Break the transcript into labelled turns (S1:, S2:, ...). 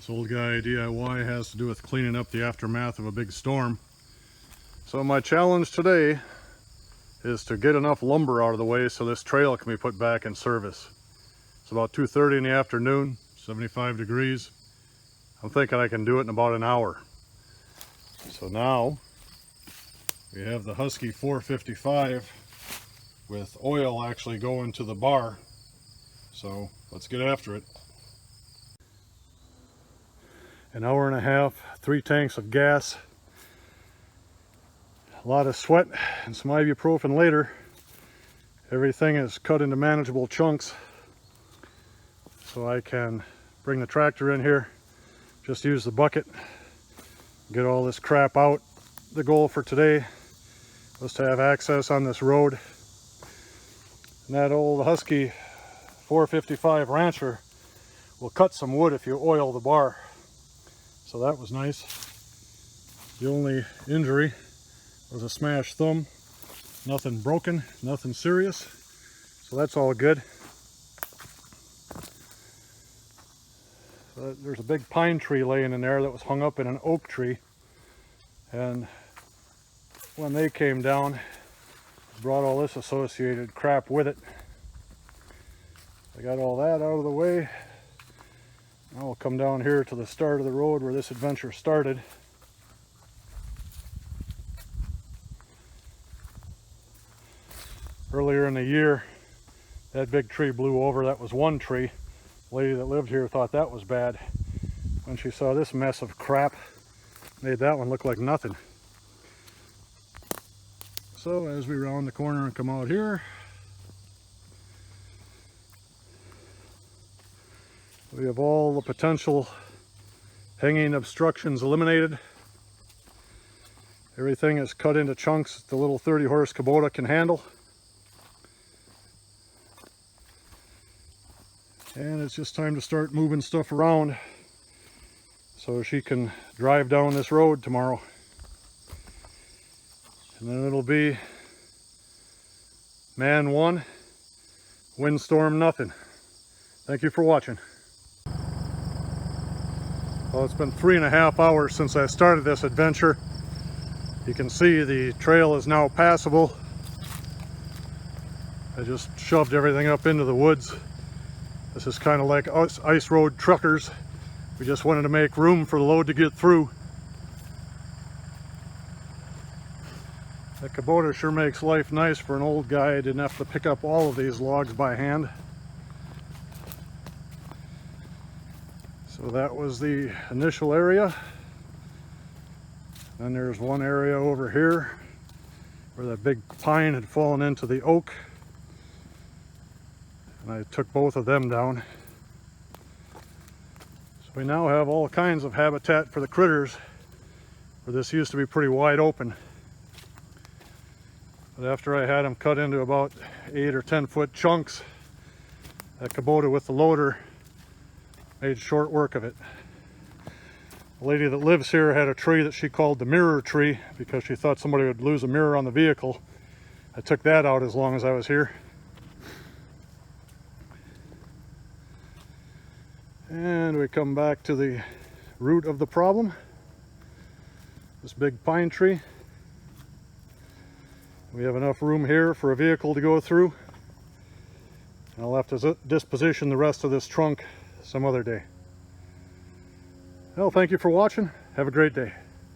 S1: This old guy DIY has to do with cleaning up the aftermath of a big storm. So my challenge today is to get enough lumber out of the way so this trail can be put back in service. It's about 2:30 in the afternoon, 75 degrees. I'm thinking I can do it in about an hour. So now we have the Husky 455 with oil actually going to the bar. So let's get after it. An hour and a half, 3 tanks of gas, a lot of sweat and some ibuprofen later. Everything is cut into manageable chunks so I can bring the tractor in here, just use the bucket, get all this crap out. The goal for today was to have access on this road. And that old Husky 455 Rancher will cut some wood if you oil the bar. So that was nice. The only injury was a smashed thumb. Nothing broken, nothing serious. So that's all good. So there's a big pine tree laying in there that was hung up in an oak tree. And when they came down, it brought all this associated crap with it. I got all that out of the way. Now we'll come down here to the start of the road where this adventure started. Earlier in the year, that big tree blew over. That was one tree. The lady that lived here thought that was bad. When she saw this mess of crap, made that one look like nothing. So as we round the corner and come out here, we have all the potential hanging obstructions eliminated. Everything is cut into chunks the little 30-horse Kubota can handle. And it's just time to start moving stuff around so she can drive down this road tomorrow. And then it'll be man 1, windstorm nothing. Thank you for watching. Well, it's been 3.5 hours since I started this adventure. You can see the trail is now passable. I just shoved everything up into the woods. This is kind of like us ice road truckers. We just wanted to make room for the load to get through. That Kubota sure makes life nice for an old guy. I didn't have to pick up all of these logs by hand. So that was the initial area. Then there's one area over here where that big pine had fallen into the oak. And I took both of them down. So we now have all kinds of habitat for the critters, where this used to be pretty wide open. But after I had them cut into about 8 or 10 foot chunks, that Kubota with the loader made short work of it. The lady that lives here had a tree that she called the mirror tree because she thought somebody would lose a mirror on the vehicle. I took that out as long as I was here. And we come back to the root of the problem, this big pine tree. We have enough room here for a vehicle to go through. I'll have to disposition the rest of this trunk some other day. Well, thank you for watching. Have a great day.